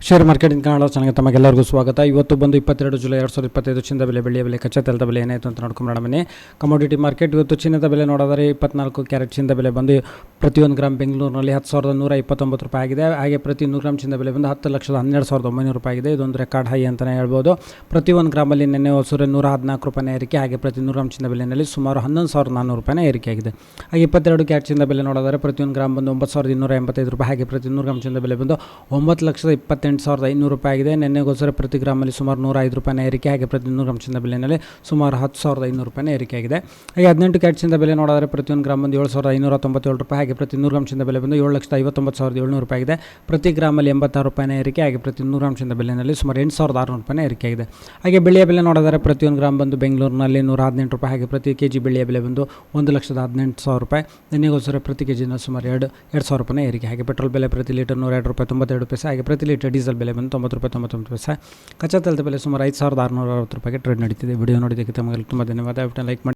Share marketing Kannada ಚಾನಲ್ಗೆ ತಮಗೆಲ್ಲರಿಗೂ ಸ್ವಾಗತ. ಇವತ್ತು ಬಂದು 22 ಜುಲೈ 2025 ಚಿನ್ನದ ಬೆಲೆ, ಬೆಳ್ಳಿಯ ಬೆಲೆ, ಕಚ್ಚಾ ತೈಲದ ಬೆಲೆ ಏನಾಯಿತು ಅಂತ ನೋಡ್ಕೊಂಡು ಬನ್ನಿ. ಕಮೋಡಿಟಿ ಮಾರ್ಕೆಟ್ ಇವತ್ತು ಚಿನ್ನದ ಬೆಲೆ ನೋಡಿದರೆ 24 ಕ್ಯಾರೆಟ್ ಚಿನ್ನದ ಬೆಲೆ ಬಂದು ಪ್ರತಿ 1 ಗ್ರಾಮ್ ಬೆಂಗಳೂರಿನಲ್ಲಿ 10,129 ರೂಪಾಯಿ ಆಗಿದೆ. ಹಾಗೆ ಪ್ರತಿ 100 ಗ್ರಾಮ್ ಚಿನ್ನದ ಬೆಲೆ ಬಂದು 10,12,900 ರೂಪಾಯಿ ಆಗಿದೆ. ಇದೊಂದು ರೆಕಾರ್ಡ್ ಹೈ ಅಂತಲೇ ಹೇಳ್ಬೋದು. ಪ್ರತಿ 1 ಗ್ರಾಮಲ್ಲಿ ನಿನ್ನೆ ಹೊಸೂರು 114 ರೂಪಾಯಿನ ಏರಿಕೆ. ಹಾಗೆ ಪ್ರತಿ 100 ಗ್ರಾಮ್ ಚಿನ್ನದ ಬೆಲೆಯಲ್ಲಿ ಸುಮಾರು 11,400 ರೂಪಾಯಿನ ಏರಿಕೆ ಆಗಿದೆ. ಹಾಗೆ 22 ಕ್ಯಾರೆಟ್ ಚಿನ್ನದ ಬೆಲೆ ನೋಡಿದರೆ ಪ್ರತಿ 1 ಗ್ರಾಮ್ ಬಂದು 9,285 ರೂಪಾಯಿ. ಹಾಗೆ ಪ್ರತಿ 100 ಗ್ರಾಮ್ ಚಿನ್ನದ ಬೆಲೆ ಬಂದು 9,28,500 ರೂಪಾಯಿ ಆಗಿದೆ. ನಿನ್ನೆಗೋಸ್ಕರ ಪ್ರತಿ ಗ್ರಾಮಲ್ಲಿ ಸುಮಾರು 105 ರೂಪಾಯಿನ ಏರಿಕೆ. ಹಾಗೆ ಪ್ರತಿ 100 ಗ್ರಾಮ್ ಚಿನ್ನದ ಬೆಲೆಯಲ್ಲಿ ಸುಮಾರು 10,500 ರೂಪಾಯಿನ ಏರಿಕೆ ಆಗಿದೆ. ಹಾಗೆ 18 ಕ್ಯಾರೆಟ್ ಚಿನ್ನದ ಬೆಲೆ ನೋಡಿದರೆ ಪ್ರತಿ 1 ಗ್ರಾಮ್ ಬಂದು 7,597 ರೂಪಾಯಿ. ಹಾಗೆ ಪ್ರತಿ 100 ಗ್ರಾಮ್ ಚಿನ್ನದ ಬೆಲೆ ಬಂದು 7,59,700 ರೂಪಾಯಿ ಆಗಿದೆ. ಪ್ರತಿ ಗ್ರಾಮಲ್ಲಿ 86 ರೂಪಾಯಿನ ಏರಿಕೆ. ಹಾಗೆ ಪ್ರತಿ 100 ಗ್ರಾಮ್ ಚಿನ್ನದ ಬೆಲೆಯಲ್ಲಿ ಸುಮಾರು 8,600 ರೂಪಾಯಿನ ಏರಿಕೆ ಆಗಿದೆ. ಹಾಗೆ ಬೆಳ್ಳಿಯ ಬೆಲೆ ನೋಡಿದರೆ ಪ್ರತಿ 1 ಗ್ರಾಮ್ ಬಂದು ಬೆಂಗಳೂರಿನಲ್ಲಿ 118 ರೂಪಾಯಿ. ಹಾಗೆ ಪ್ರತಿ ಕೆಜಿ ಬೆಳ್ಳಿಯ ಬೆಲೆ ಬಂದು 1,18,000 ರೂಪಾಯಿ. ನಿನ್ನೆಗೋಸ್ಕರ ಪ್ರತಿ ಕೆಜಿನ ಸುಮಾರು 2,000 ರೂಪಾಯಿನ ಏರಿಕೆ. ಹಾಗೆ ಪೆಟ್ರೋಲ್ ಬೆಲೆ ಪ್ರತಿ ಲೀಟರ್ 102 ರೂಪಾಯಿ 92 ಪೈಸೆ. ಹಾಗೆ ಪ್ರತಿ ಲೀಟರ್ ಡೀಸೆಲ್ ಬೆಲೆ ಬಂದು 90 ರೂಪಾಯಿ 99 ಪೈಸೆ. ಕಚ್ಚಾ ತೈಲದ ಬೆಲೆ ಸುಮಾರು 5,660 ರೂಪಾಯಿಗೆ ಟ್ರೇಡ್ ನಡೀತಿದೆ. ವಿಡಿಯೋ ನೋಡಿದ್ದಕ್ಕೆ ತಮಗೆ ತುಂಬ ಧನ್ಯವಾದ. ಲೈಕ್ ಮಾಡಿ.